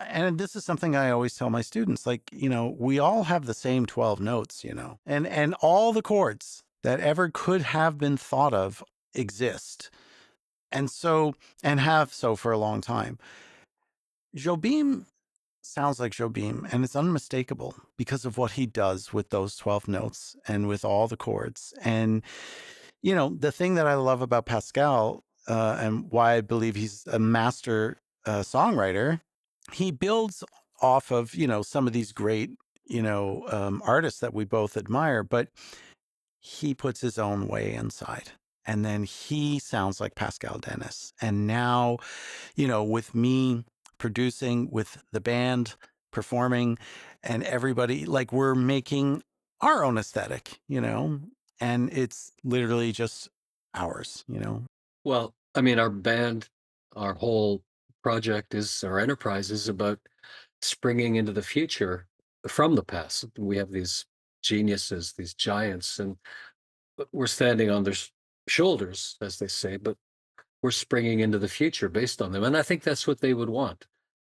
and this is something I always tell my students, like, we all have the same 12 notes, and all the chords that ever could have been thought of exist. And so, and have so for a long time. Jobim sounds like Jobim, and it's unmistakable because of what he does with those 12 notes and with all the chords. And, the thing that I love about Pascal, and why I believe he's a master songwriter, he builds off of, some of these great, artists that we both admire, but he puts his own way inside. And then he sounds like Pascal Dennis. And now, with me producing, with the band performing, and everybody, like, we're making our own aesthetic, and it's literally just ours. Well, I mean, our band, our whole project is our enterprise is about springing into the future from the past. We have these geniuses, these giants, and we're standing on their shoulders, as they say, but we're springing into the future based on them. And I think that's what they would want.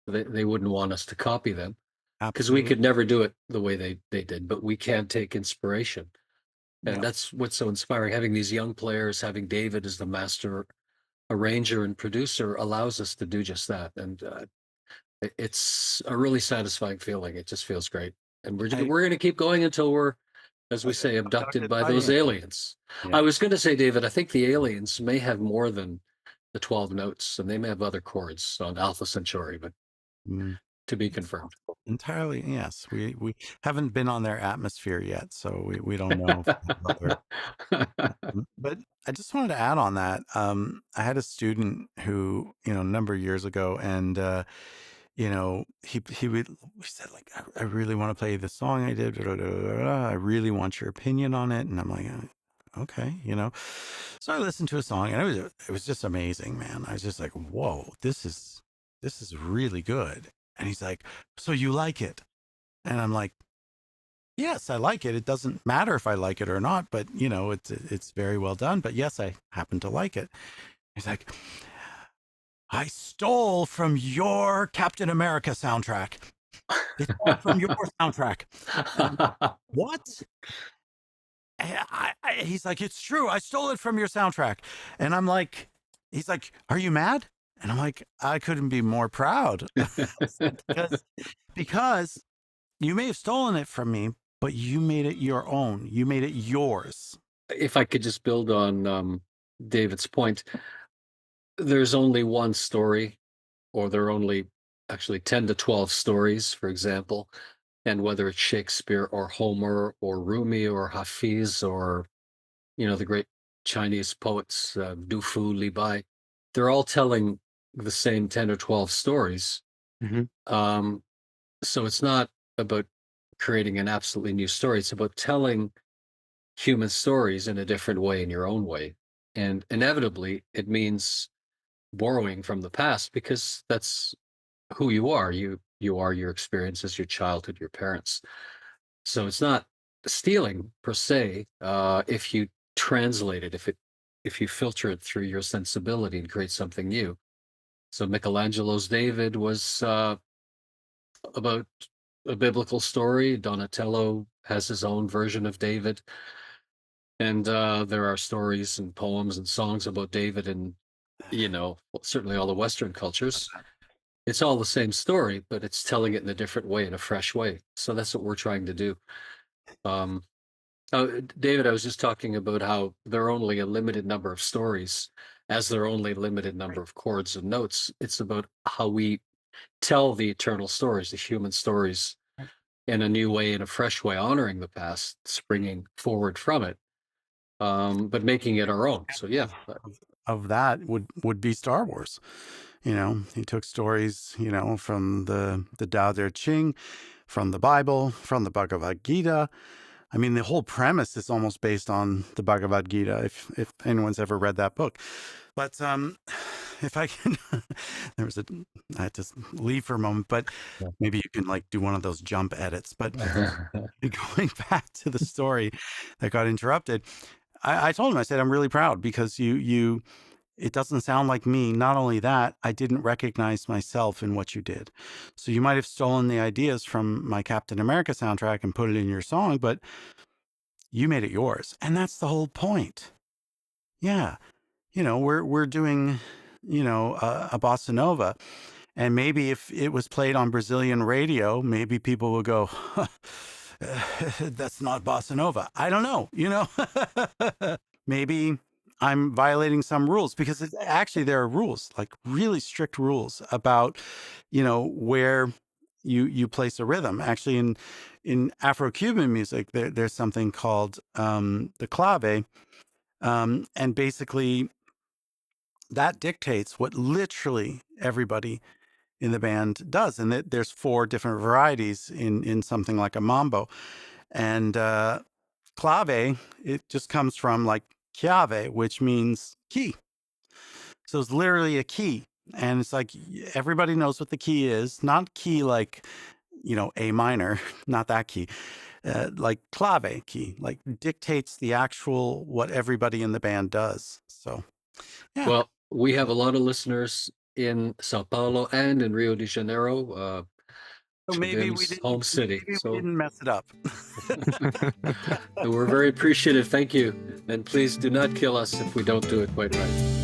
They wouldn't want us to copy them because we could Absolutely. never do it the way they did, but we can take inspiration. And Yeah. that's what's so inspiring. Having these young players, having David as the master arranger and producer allows us to do just that. And it's a really satisfying feeling. It just feels great. And I we're going to keep going until we're, as we say, abducted abducted by by the those aliens. aliens. Yeah. I was going to say, David, I think the aliens may have more than the 12 notes, and they may have other chords on Alpha Centauri, but Mm. to be It's confirmed. possible. Entirely, yes. We haven't been on their atmosphere yet, so we don't know if they have other. But I just wanted to add on that. I had a student who, a number of years ago, and he said, like, I really want to play the song I did. I really want your opinion on it, and I'm like, okay. So I listened to a song, and it was just amazing, man. I was just like, whoa, this is really good. And he's like, so you like it? And I'm like, yes, I like it. It doesn't matter if I like it or not, but it's very well done. But yes, I happen to like it. He's like, I stole from your Captain America soundtrack. It's all from your soundtrack. And I'm like, what? He's like, it's true. I stole it from your soundtrack. And I'm like, he's like, are you mad? And I'm like, I couldn't be more proud. because you may have stolen it from me, but you made it your own. You made it yours. If I could just build on David's point, there's only one story, or there are only actually 10 to 12 stories, for example. And whether it's Shakespeare or Homer or Rumi or Hafiz or, the great Chinese poets, Du Fu, Li Bai, they're all telling the same 10 or 12 stories. Mhm. Um, so it's not about creating an absolutely new story. It's about telling human stories in a different way, in your own way. And inevitably, it means borrowing from the past because that's who you are. You are your experiences, your childhood, your parents. So it's not stealing per se, if you translate it, if you filter it through your sensibility and create something new. So Michelangelo's David was about a biblical story. Donatello has his own version of David, and there are stories and poems and songs about David, and certainly all the Western cultures. It's all the same story, but it's telling it in a different way, in a fresh way. So that's what we're trying to do. Um, David, I was just talking about how there are only a limited number of stories, as there are only a limited number of chords and notes. It's about how we tell the eternal stories, the human stories, in a new way, in a fresh way, honoring the past, springing forward from it, but making it our own. So yeah, Of that would be Star Wars. He took stories, from the Tao Te Ching, from the Bible, from the Bhagavad Gita. I mean, the whole premise is almost based on the Bhagavad Gita, if anyone's ever read that book. But if I can, there was a, I had to leave for a moment, but maybe you can, like, do one of those jump edits. But going back to the story that got interrupted, I told him, I said, I'm really proud because you It doesn't sound like me. Not only that, I didn't recognize myself in what you did. So you might have stolen the ideas from my Captain America soundtrack and put it in your song, but you made it yours. And that's the whole point. Yeah. We're doing, a bossa nova. And maybe if it was played on Brazilian radio, maybe people would go, that's not bossa nova. I don't know. Maybe I'm violating some rules because actually there are rules, like really strict rules about, where you place a rhythm. Actually, in Afro-Cuban music, there's something called the clave, and basically that dictates what literally everybody in the band does. And there's four different varieties in something like a mambo. And clave, it just comes from like chiave, which means key. So it's literally a key. And it's like everybody knows what the key is, not key like, A minor, not that key. Like clave key, like dictates the actual what everybody in the band does. So yeah. Well, we have a lot of listeners in Sao Paulo and in Rio de Janeiro, So to maybe we Vim's didn't home city. maybe we So didn't mess it up. we're very appreciative. Thank you. And please do not kill us if we don't do it quite right.